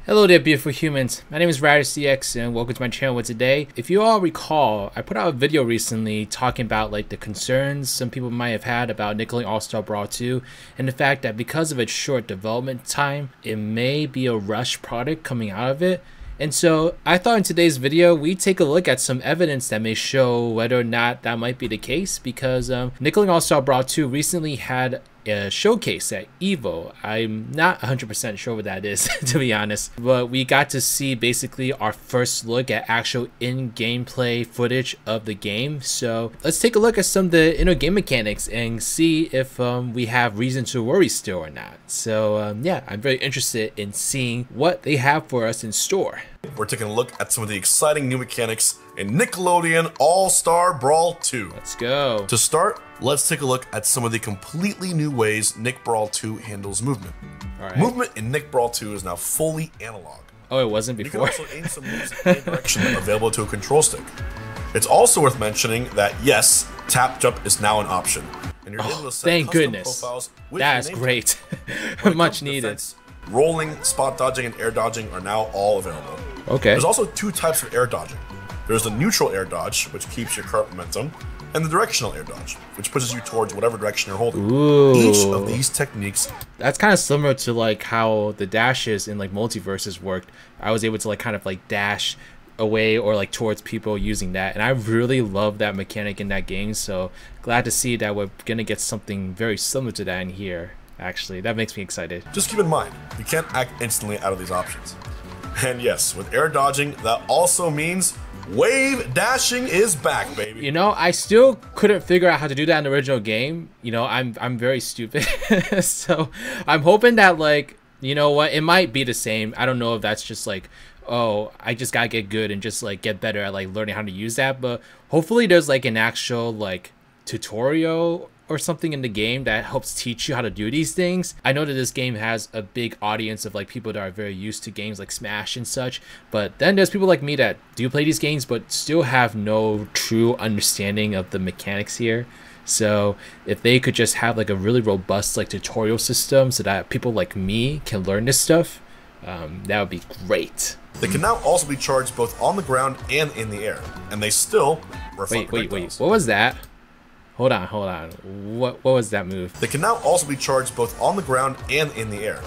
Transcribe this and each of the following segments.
Hello there, beautiful humans. My name is RidersDX and welcome to my channel. Today, if you all recall, I put out a video recently talking about like the concerns some people might have had about Nickelodeon All Star Brawl 2 and the fact that because of its short development time, it may be a rushed product coming out of it. And so I thought in today's video, we take a look at some evidence that may show whether or not that might be the case, because Nickelodeon All Star Brawl 2 recently had a showcase at Evo. I'm not 100% sure what that is, to be honest, but we got to see basically our first look at actual in-gameplay footage of the game. So let's take a look at some of the inner game mechanics and see if we have reason to worry still or not. So yeah, I'm very interested in seeing what they have for us in store. We're taking a look at some of the exciting new mechanics in Nickelodeon All Star Brawl 2. Let's go. To start, let's take a look at some of the completely new ways Nick Brawl 2 handles movement. All right. Movement in Nick Brawl 2 is now fully analog. Oh, it wasn't before? You can also aim some moves in any direction available to a control stick. It's also worth mentioning that yes, tap jump is now an option. And you're able to set thank custom goodness. profiles with That's your name great. tag. Much needed. Defense, rolling, spot dodging, and air dodging are now all available. Okay. There's also two types of air dodging. There's the neutral air dodge, which keeps your current momentum, and the directional air dodge, which pushes you towards whatever direction you're holding. Ooh. Each of these techniques. That's kind of similar to like how the dashes in like multiverses worked. I was able to like kind of like dash away or like towards people using that, and I really love that mechanic in that game. So glad to see that we're gonna get something very similar to that in here. Actually, that makes me excited. Just keep in mind, you can't act instantly out of these options. And yes, with air dodging, that also means wave dashing is back, baby. You know, I still couldn't figure out how to do that in the original game. You know, I'm very stupid. So I'm hoping that, like, you know what, it might be the same. I don't know if that's just like, oh, I just gotta get good and just like get better at like learning how to use that. But hopefully there's like an actual like tutorial or something in the game that helps teach you how to do these things. I know that this game has a big audience of like people that are very used to games like Smash and such, but then there's people like me that do play these games but still have no true understanding of the mechanics here. So if they could just have like a really robust like tutorial system so that people like me can learn this stuff, that would be great. They can now also be charged both on the ground and in the air, and they still reflect wait, what was that? Hold on. What was that move? They can now also be charged both on the ground and in the air.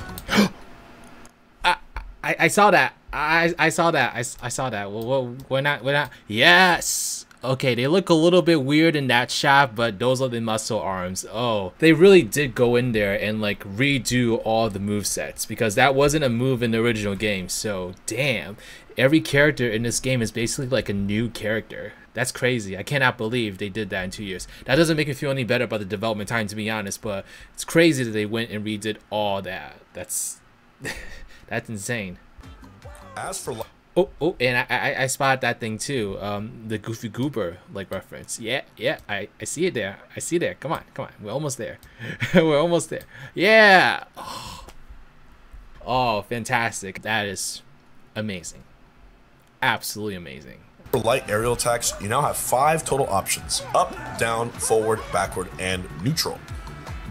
I saw that. I saw that. I saw that. Well, we're not. Yes. Okay, they look a little bit weird in that shot, but those are the muscle arms. Oh, they really did go in there and like redo all the movesets, because that wasn't a move in the original game. So damn, every character in this game is basically like a new character. That's crazy. I cannot believe they did that in 2 years. That doesn't make me feel any better about the development time, to be honest, but it's crazy that they went and redid all that. That's that's insane. As for oh, and I spotted that thing too. The Goofy Goober like reference. Yeah, I see it there. I see it there. Come on. We're almost there. We're almost there. Yeah. Oh, fantastic. That is amazing. Absolutely amazing. For light aerial attacks, you now have 5 total options: up, down, forward, backward, and neutral.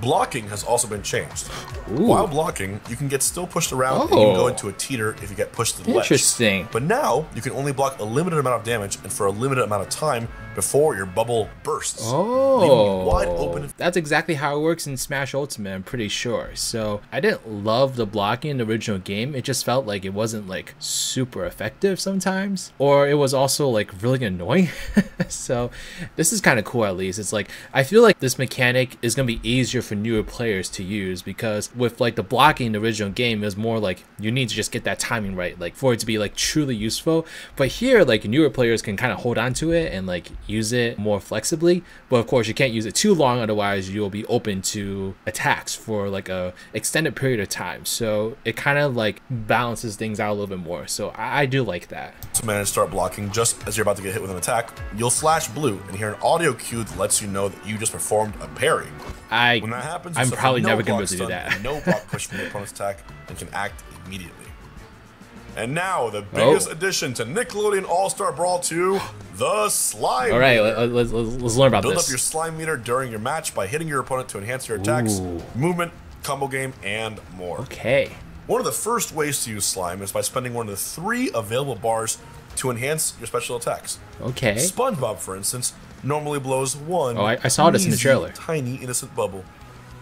Blocking has also been changed. Ooh. While blocking, you can get still pushed around and you can go into a teeter if you get pushed to the ledge. Interesting. But now, you can only block a limited amount of damage and for a limited amount of time before your bubble bursts. Oh, leaving you wide open. That's exactly how it works in Smash Ultimate, I'm pretty sure. So I didn't love the blocking in the original game. It just felt like it wasn't like super effective sometimes, or it was also like really annoying. So this is kind of cool. At least it's like, I feel like this mechanic is gonna be easier for newer players to use, because with like the blocking in the original game, it was more like you need to just get that timing right, like for it to be like truly useful. But here, like newer players can kind of hold on to it and like use it more flexibly, but of course you can't use it too long, otherwise you'll be open to attacks for like a extended period of time. So it kind of like balances things out a little bit more. So I do like that. To manage to start blocking just as you're about to get hit with an attack, you'll flash blue and hear an audio cue that lets you know that you just performed a parry. When that happens, I'm probably never going gonna be able to do that. No block push from your opponent's attack and can act immediately. And now, the biggest addition to Nickelodeon All Star Brawl 2, the slime. All right, let's learn about Build this. up your slime meter during your match by hitting your opponent to enhance your attacks, movement, combo game, and more. Okay. One of the first ways to use slime is by spending one of the 3 available bars to enhance your special attacks. Okay. SpongeBob, for instance, normally blows one I saw this in the trailer. tiny innocent bubble.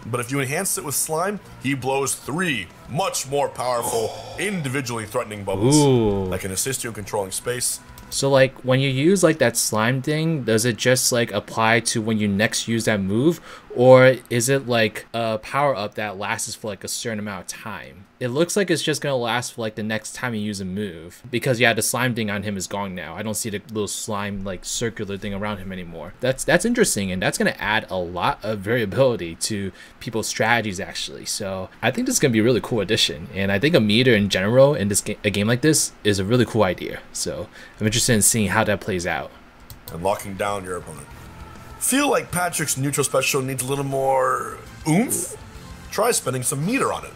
But if you enhance it with slime, he blows 3 much more powerful, individually threatening bubbles that can assist you in controlling space. So like when you use like that slime thing, does it just like apply to when you next use that move, or is it like a power up that lasts for like a certain amount of time? It looks like it's just gonna last for like the next time you use a move, because yeah, the slime thing on him is gone now. I don't see the little slime like circular thing around him anymore. That's interesting, and that's gonna add a lot of variability to people's strategies actually. So I think this is gonna be a really cool addition, and I think a meter in general in this a game like this is a really cool idea. So I'm interested in seeing how that plays out. And locking down your opponent. Feel like Patrick's neutral special needs a little more oomph? Try spending some meter on it.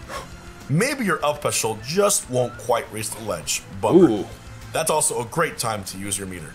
Maybe your up special just won't quite reach the ledge, but that's also a great time to use your meter.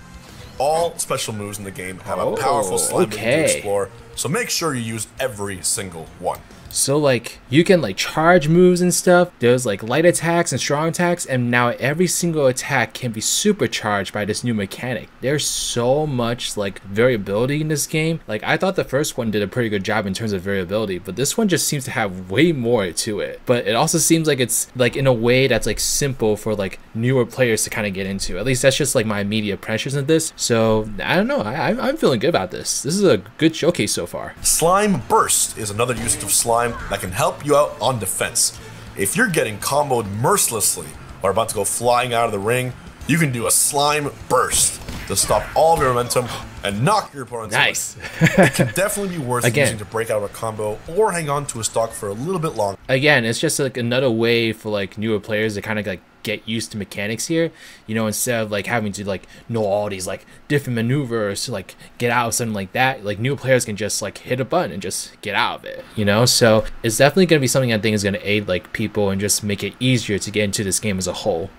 All special moves in the game have a powerful slime to explore, so make sure you use every single one. So like you can like charge moves and stuff. There's like light attacks and strong attacks, and now every single attack can be supercharged by this new mechanic. There's so much like variability in this game. Like I thought the first one did a pretty good job in terms of variability, but this one just seems to have way more to it. But it also seems like it's like in a way that's like simple for like newer players to kind of get into. At least that's just like my immediate impressions of this. So I don't know, I'm feeling good about this. This is a good showcase so far. Slime Burst is another use of slime that can help you out on defense. If you're getting comboed mercilessly or about to go flying out of the ring, you can do a Slime Burst to stop all of your momentum and knock your opponent's Nice. It can definitely be worth using to break out of a combo or hang on to a stock for a little bit longer. Again, it's just like another way for like newer players to kind of like get used to mechanics here, you know, instead of like having to like know all these like different maneuvers to like get out of something like that. Like new players can just like hit a button and just get out of it, you know. So it's definitely going to be something I think is going to aid like people and just make it easier to get into this game as a whole.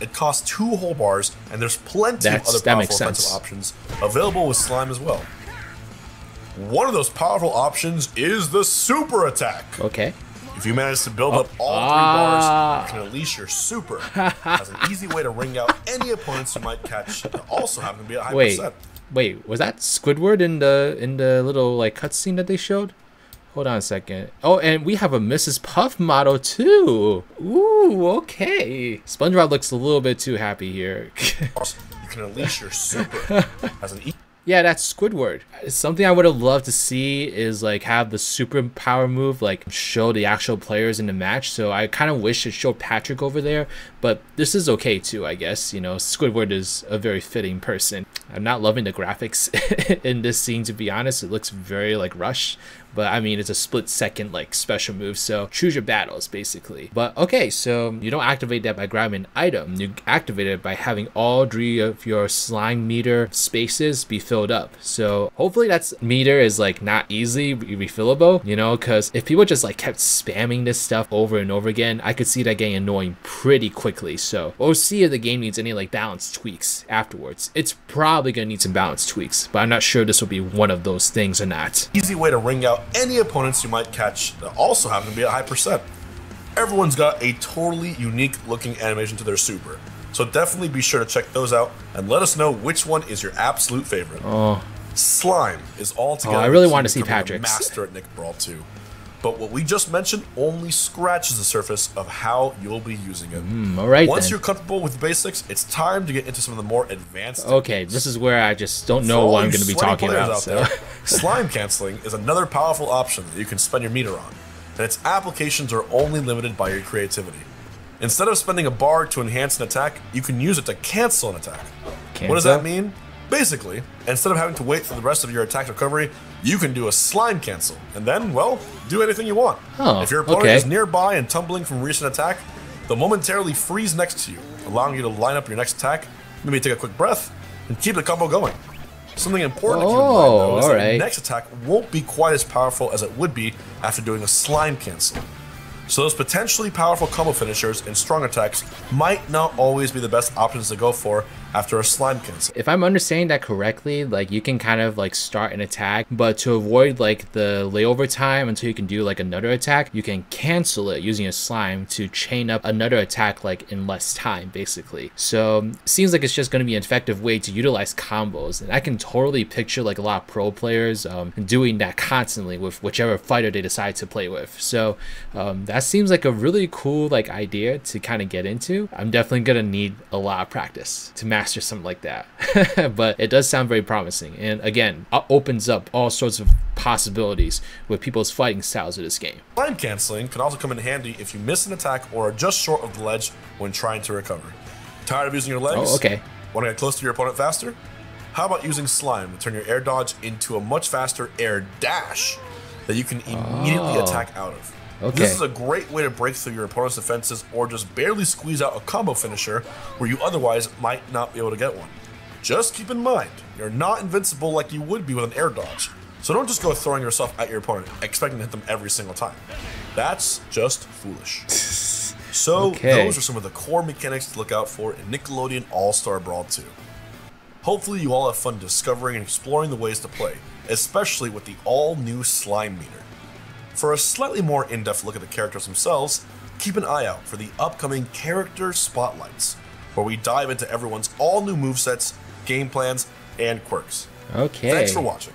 It costs 2 whole bars, and there's plenty of other powerful offensive options available with slime as well. One of those powerful options is the super attack. Okay. If you manage to build up all 3 bars, you can unleash your super as an easy way to ring out any opponents you might catch that also happen to be at high percent. Wait, was that Squidward in the little like cutscene that they showed? Hold on a second. Oh, and we have a Mrs. Puff model too. Ooh, okay. SpongeBob looks a little bit too happy here. You can unleash your super as an Yeah, that's Squidward. Something I would have loved to see is like have the super power move like show the actual players in the match. So I kind of wish it showed Patrick over there, but this is okay too, I guess. You know, Squidward is a very fitting person. I'm not loving the graphics in this scene, to be honest. It looks very like rushed. But I mean, it's a split-second like special move, so choose your battles basically. But okay, so you don't activate that by grabbing an item. You activate it by having all 3 of your slime meter spaces be filled up. So hopefully that's meter is like not easily refillable, you know, because if people just like kept spamming this stuff over and over again, I could see that getting annoying pretty quickly. So we'll see if the game needs any like balance tweaks afterwards. It's probably gonna need some balance tweaks, but I'm not sure this will be one of those things or not. Easy way to ring out any opponents you might catch that also happen to be at high percent. Everyone's got a totally unique looking animation to their super, so definitely be sure to check those out and let us know which one is your absolute favorite. Slime is altogether I really want to see Patrick's master at Nick Brawl 2, but what we just mentioned only scratches the surface of how you'll be using it. Alright, once you're comfortable with the basics, it's time to get into some of the more advanced techniques. This is where I just don't know what I'm going to be talking about. So. Slime canceling is another powerful option that you can spend your meter on, and its applications are only limited by your creativity. Instead of spending a bar to enhance an attack, you can use it to cancel an attack. What does that mean? Basically, instead of having to wait for the rest of your attack recovery, you can do a slime cancel, and then, well, do anything you want. If your opponent is nearby and tumbling from a recent attack, they'll momentarily freeze next to you, allowing you to line up your next attack, maybe take a quick breath, and keep the combo going. Something important to keep in mind, though, is that your next attack won't be quite as powerful as it would be after doing a slime cancel. So those potentially powerful combo finishers and strong attacks might not always be the best options to go for after a slime cancel. If I'm understanding that correctly, like you can kind of like start an attack, but to avoid like the layover time until you can do like another attack, you can cancel it using a slime to chain up another attack like in less time basically. So seems like it's just going to be an effective way to utilize combos, and I can totally picture like a lot of pro players doing that constantly with whichever fighter they decide to play with. So that seems like a really cool like idea to kind of get into. I'm definitely gonna need a lot of practice to master something like that. But it does sound very promising, and again, opens up all sorts of possibilities with people's fighting styles of this game. Slime canceling can also come in handy if you miss an attack or are just short of the ledge when trying to recover. Tired of using your legs? Oh, okay. Want to get close to your opponent faster? How about using slime to turn your air dodge into a much faster air dash that you can immediately attack out of? Okay. This is a great way to break through your opponent's defenses or just barely squeeze out a combo finisher where you otherwise might not be able to get one. Just keep in mind, you're not invincible like you would be with an air dodge, so don't just go throwing yourself at your opponent expecting to hit them every single time. That's just foolish. So those are some of the core mechanics to look out for in Nickelodeon All Star Brawl 2. Hopefully you all have fun discovering and exploring the ways to play, especially with the all-new slime meter. For a slightly more in-depth look at the characters themselves, keep an eye out for the upcoming Character Spotlights, where we dive into everyone's all-new movesets, game plans, and quirks. Okay. Thanks for watching.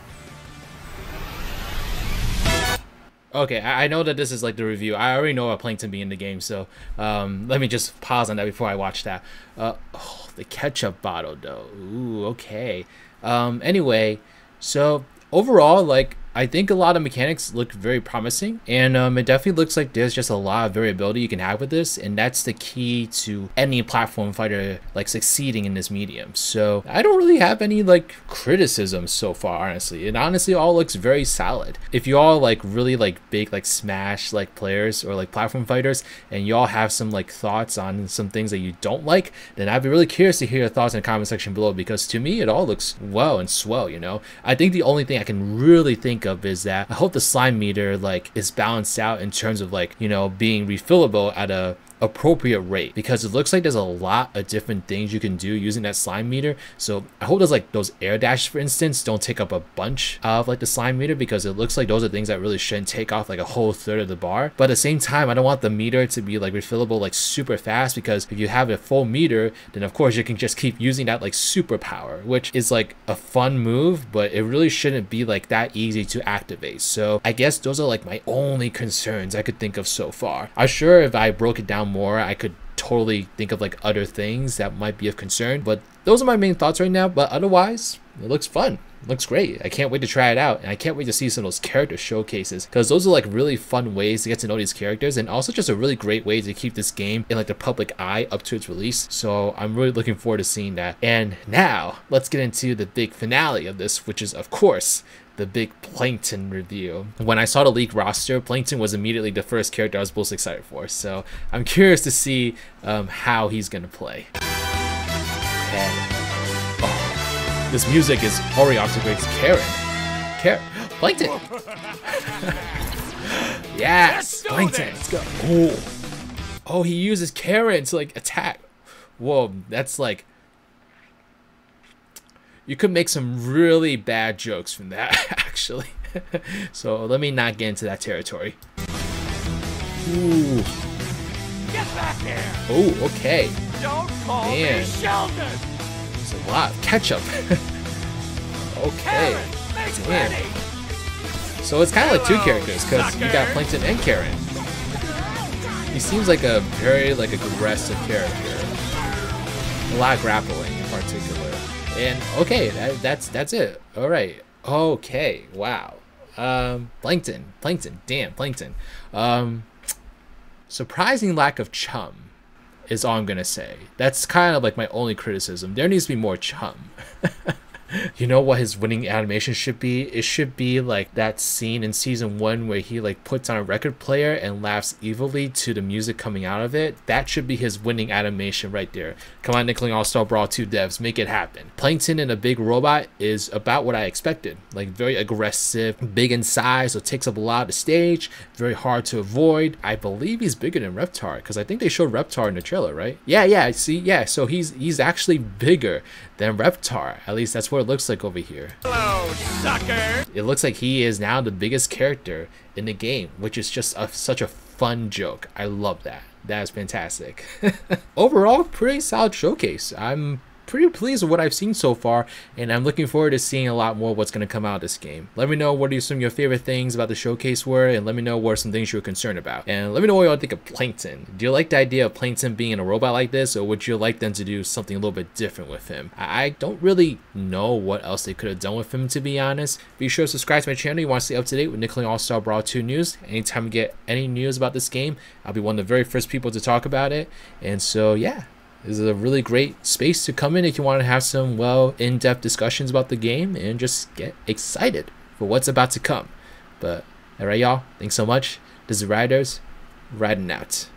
Okay, I know that this is like the review. I already know about Plankton being in the game, so let me just pause on that before I watch that. Oh, the ketchup bottle though. Ooh, okay. Anyway, so overall, like, I think a lot of mechanics look very promising, and it definitely looks like there's just a lot of variability you can have with this, and that's the key to any platform fighter like succeeding in this medium. So I don't really have any like criticisms so far, honestly. It honestly all looks very solid. If you all like really like big like Smash like players or like platform fighters, and you all have some like thoughts on some things that you don't like, then I'd be really curious to hear your thoughts in the comment section below, because to me it all looks well and swell, you know. I think the only thing I can really think of is that I hope the slime meter like is balanced out in terms of like, you know, being refillable at a appropriate rate, because it looks like there's a lot of different things you can do using that slime meter. So I hope there's like those air dashes, for instance, don't take up a bunch of like the slime meter, because it looks like those are things that really shouldn't take off like a whole third of the bar. But at the same time, I don't want the meter to be like refillable like super fast, because if you have a full meter, then of course you can just keep using that like superpower, which is like a fun move, but it really shouldn't be like that easy to activate. So I guess those are like my only concerns I could think of so far. I'm sure if I broke it down more, I could totally think of like other things that might be of concern, but those are my main thoughts right now. But otherwise, it looks fun. It looks great. I can't wait to try it out, and I can't wait to see some of those character showcases, because those are like really fun ways to get to know these characters, and also just a really great way to keep this game in like the public eye up to its release. So I'm really looking forward to seeing that. And now let's get into the big finale of this, which is of course the big Plankton review. When I saw the leaked roster, Plankton was immediately the first character I was most excited for. So I'm curious to see how he's gonna play. And oh, this music is already off to great. Karen, Plankton. Yes, Plankton. Let's go. Oh, he uses Karen to like attack. Whoa, that's like, you could make some really bad jokes from that, actually. So let me not get into that territory. Ooh. Get back here! Oh, okay. Don't call me Sheldon! There's a lot of ketchup. Okay. Karen, make damn. ready! So it's kind of like two characters, because you got Plankton and Karen. He seems like a very like aggressive character. A lot of grappling in particular. And okay, that's it. All right. Okay. Wow. Plankton. Damn, Plankton. Surprising lack of chum is all I'm gonna say. That's kind of like my only criticism. There needs to be more chum. You know what his winning animation should be? It should be like that scene in season 1 where he like puts on a record player and laughs evilly to the music coming out of it. That should be his winning animation right there. Come on, Nickelodeon All Star Brawl 2 devs, make it happen. Plankton in a big robot is about what I expected. Like very aggressive, big in size, so takes up a lot of the stage, very hard to avoid. I believe he's bigger than Reptar because I think they showed Reptar in the trailer, right? Yeah, see, yeah, so he's actually bigger than Reptar. At least that's what it looks like over here. Hello, sucker! It looks like he is now the biggest character in the game, which is just such a fun joke. I love that. That is fantastic. Overall, pretty solid showcase. I'm pretty pleased with what I've seen so far, and I'm looking forward to seeing a lot more of what's going to come out of this game. Let me know what some of your favorite things about the showcase were, and let me know what are some things you were concerned about. And let me know what y'all think of Plankton. Do you like the idea of Plankton being a robot like this, or would you like them to do something a little bit different with him? I don't really know what else they could have done with him, to be honest. Be sure to subscribe to my channel if you want to stay up to date with Nickelodeon All Star Brawl 2 news. Anytime we get any news about this game, I'll be one of the very first people to talk about it. And so yeah, this is a really great space to come in if you want to have some, well, in-depth discussions about the game and just get excited for what's about to come. But, alright y'all, thanks so much. This is Riders, riding out.